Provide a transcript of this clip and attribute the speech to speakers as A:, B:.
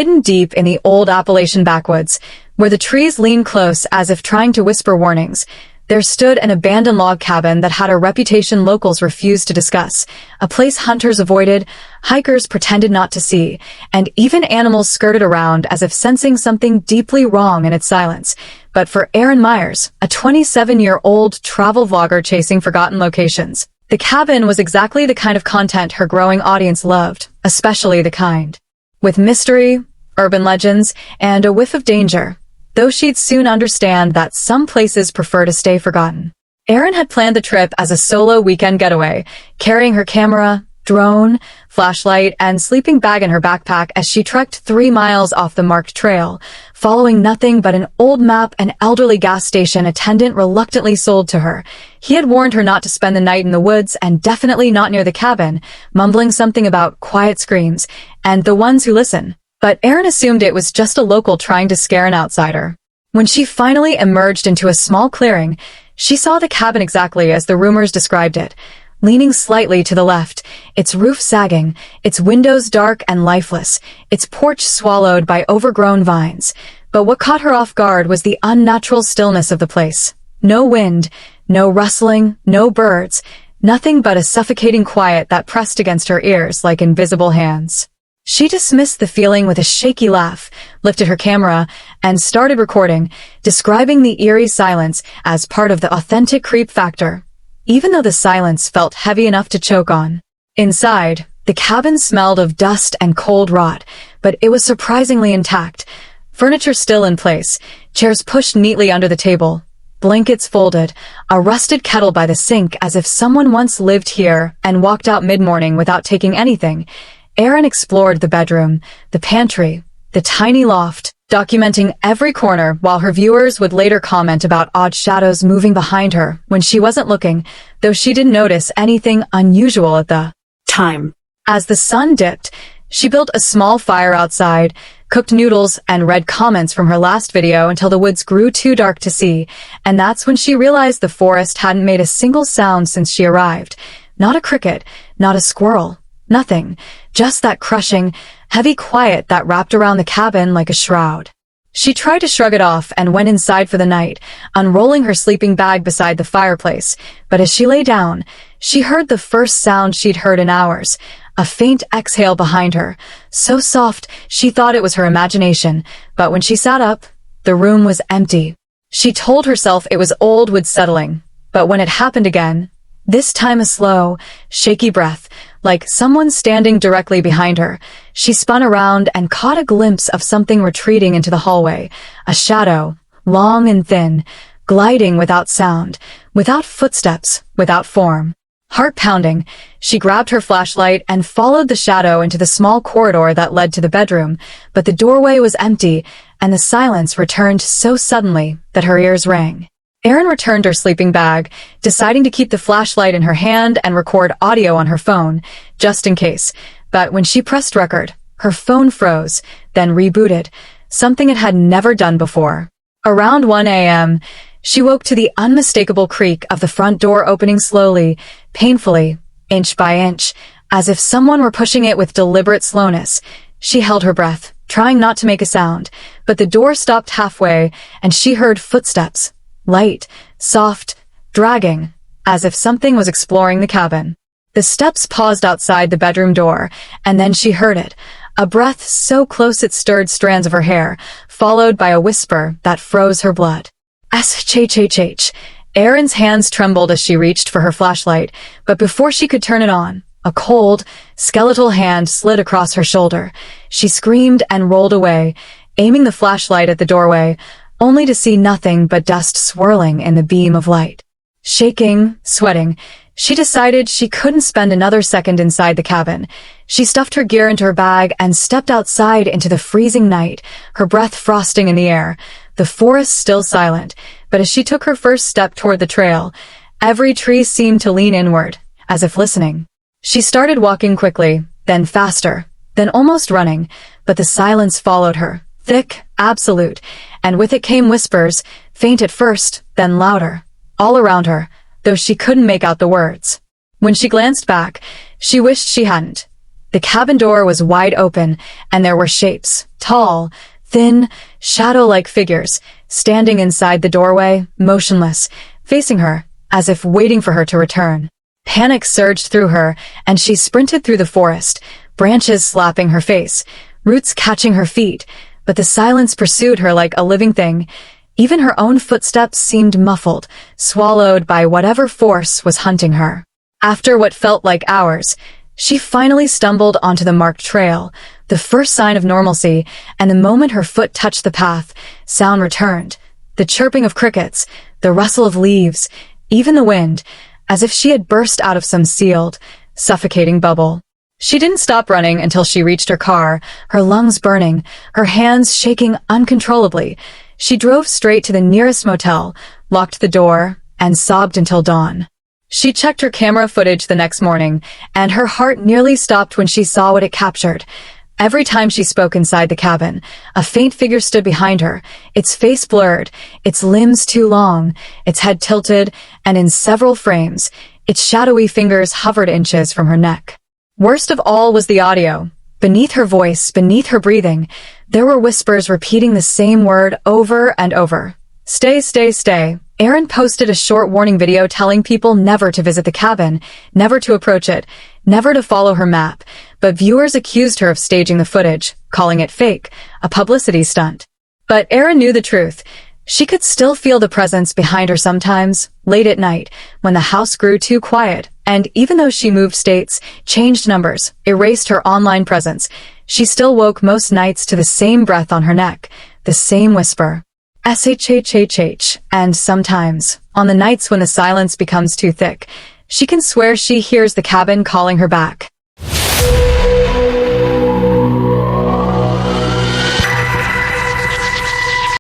A: hidden deep in the old Appalachian backwoods, where the trees leaned close as if trying to whisper warnings, there stood an abandoned log cabin that had a reputation locals refused to discuss, a place hunters avoided, hikers pretended not to see, and even animals skirted around as if sensing something deeply wrong in its silence. But for Erin Myers, a 27-year-old travel vlogger chasing forgotten locations, the cabin was exactly the kind of content her growing audience loved, especially the kind with mystery, urban legends, and a whiff of danger, though she'd soon understand that some places prefer to stay forgotten. Erin had planned the trip as a solo weekend getaway, carrying her camera, drone, flashlight, and sleeping bag in her backpack as she trekked 3 miles off the marked trail, following nothing but an old map an elderly gas station attendant reluctantly sold to her. He had warned her not to spend the night in the woods and definitely not near the cabin, mumbling something about quiet screams and the ones who listen. But Erin assumed it was just a local trying to scare an outsider. When she finally emerged into a small clearing, she saw the cabin exactly as the rumors described it, leaning slightly to the left, its roof sagging, its windows dark and lifeless, its porch swallowed by overgrown vines. But what caught her off guard was the unnatural stillness of the place. No wind, no rustling, no birds, nothing but a suffocating quiet that pressed against her ears like invisible hands. She dismissed the feeling with a shaky laugh, lifted her camera, and started recording, describing the eerie silence as part of the authentic creep factor, even though the silence felt heavy enough to choke on. Inside, the cabin smelled of dust and cold rot, but it was surprisingly intact. Furniture still in place, chairs pushed neatly under the table, blankets folded, a rusted kettle by the sink as if someone once lived here and walked out mid-morning without taking anything. Erin explored the bedroom, the pantry, the tiny loft, documenting every corner while her viewers would later comment about odd shadows moving behind her when she wasn't looking, though she didn't notice anything unusual at the time. As the sun dipped, she built a small fire outside, cooked noodles, and read comments from her last video until the woods grew too dark to see, and that's when she realized the forest hadn't made a single sound since she arrived. Not a cricket, not a squirrel. Nothing, just that crushing, heavy quiet that wrapped around the cabin like a shroud. She tried to shrug it off and went inside for the night, unrolling her sleeping bag beside the fireplace, but as she lay down, she heard the first sound she'd heard in hours, a faint exhale behind her, so soft she thought it was her imagination, but when she sat up, the room was empty. She told herself it was old wood settling, but when it happened again, this time a slow, shaky breath, like someone standing directly behind her, she spun around and caught a glimpse of something retreating into the hallway, a shadow, long and thin, gliding without sound, without footsteps, without form. Heart pounding, she grabbed her flashlight and followed the shadow into the small corridor that led to the bedroom, but the doorway was empty, and the silence returned so suddenly that her ears rang. Erin returned her sleeping bag, deciding to keep the flashlight in her hand and record audio on her phone, just in case. But when she pressed record, her phone froze, then rebooted, something it had never done before. Around 1 a.m., she woke to the unmistakable creak of the front door opening slowly, painfully, inch by inch, as if someone were pushing it with deliberate slowness. She held her breath, trying not to make a sound, but the door stopped halfway, and she heard footsteps. Light, soft, dragging, as if something was exploring the cabin. The steps paused outside the bedroom door, and then she heard it, a breath so close it stirred strands of her hair, followed by a whisper that froze her blood. "S-H-H-H." Erin's hands trembled as she reached for her flashlight, but before she could turn it on, a cold, skeletal hand slid across her shoulder. She screamed and rolled away, aiming the flashlight at the doorway, only to see nothing but dust swirling in the beam of light. Shaking, sweating, she decided she couldn't spend another second inside the cabin. She stuffed her gear into her bag and stepped outside into the freezing night, her breath frosting in the air, the forest still silent. But as she took her first step toward the trail, every tree seemed to lean inward, as if listening. She started walking quickly, then faster, then almost running, but the silence followed her, thick, absolute, and with it came whispers, faint at first, then louder, all around her, though she couldn't make out the words. When she glanced back, she wished she hadn't. The cabin door was wide open, and there were shapes, tall, thin, shadow-like figures, standing inside the doorway, motionless, facing her, as if waiting for her to return. Panic surged through her, and she sprinted through the forest, branches slapping her face, roots catching her feet, but the silence pursued her like a living thing. Even her own footsteps seemed muffled, swallowed by whatever force was hunting her. After what felt like hours, she finally stumbled onto the marked trail, the first sign of normalcy, and the moment her foot touched the path, sound returned. The chirping of crickets, the rustle of leaves, even the wind, as if she had burst out of some sealed, suffocating bubble. She didn't stop running until she reached her car, her lungs burning, her hands shaking uncontrollably. She drove straight to the nearest motel, locked the door, and sobbed until dawn. She checked her camera footage the next morning, and her heart nearly stopped when she saw what it captured. Every time she spoke inside the cabin, a faint figure stood behind her, its face blurred, its limbs too long, its head tilted, and in several frames, its shadowy fingers hovered inches from her neck. Worst of all was the audio. Beneath her voice, beneath her breathing, there were whispers repeating the same word over and over. Stay, stay, stay. Erin posted a short warning video telling people never to visit the cabin, never to approach it, never to follow her map, but viewers accused her of staging the footage, calling it fake, a publicity stunt. But Erin knew the truth. She could still feel the presence behind her sometimes, late at night, when the house grew too quiet, and even though she moved states, changed numbers, erased her online presence, she still woke most nights to the same breath on her neck, the same whisper. SHHHH, and sometimes, on the nights when the silence becomes too thick, she can swear she hears the cabin calling her back.